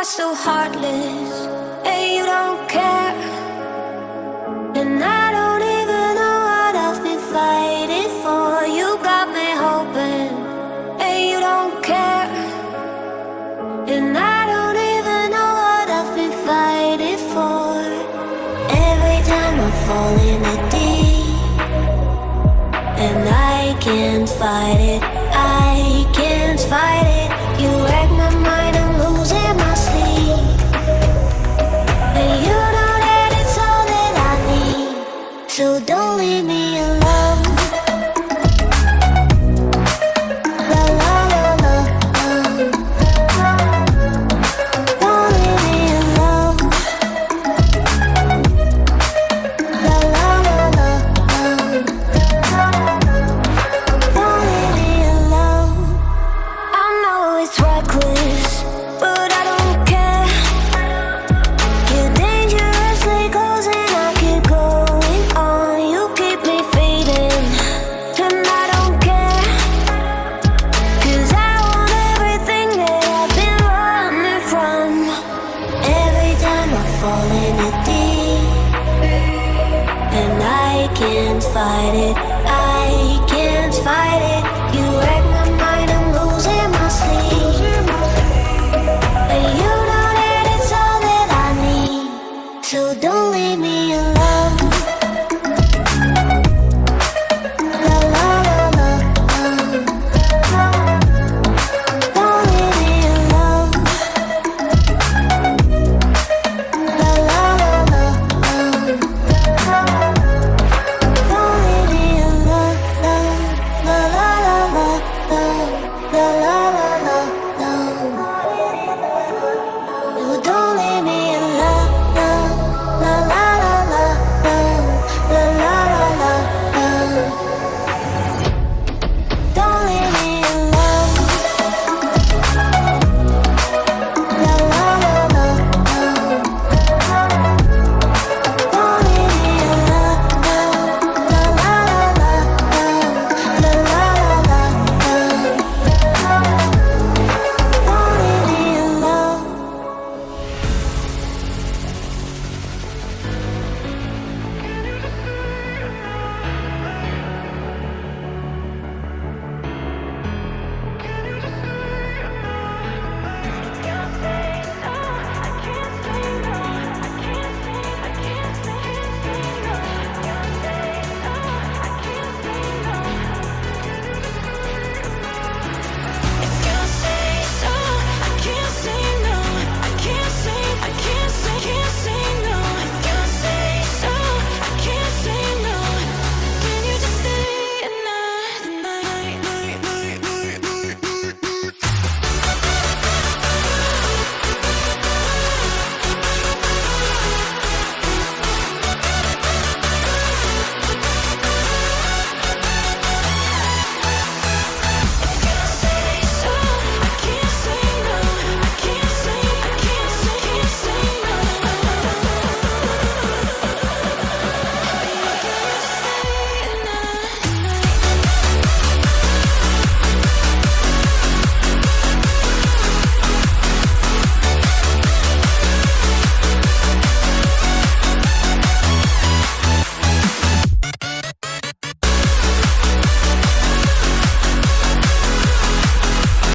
are so heartless, and you don't care. And I don't even know what I've been fighting for. You got me hoping, and you don't care. And I don't even know what I've been fighting for. Every time I fall in the deep, and I can't fight it, I can't fight it. You wreck my mind, I'm losing my sleep. And you know that it's all that I need, so don't leave me alone. La la la la la. Don't leave me alone. La la la la la. Don't leave me alone. I know it's reckless, but I don't care. You're dangerously close and I keep going on. You keep me fading, and I don't care. 'Cause I want everything that I've been running from. Every time I fall in the deep, and I can't fight it,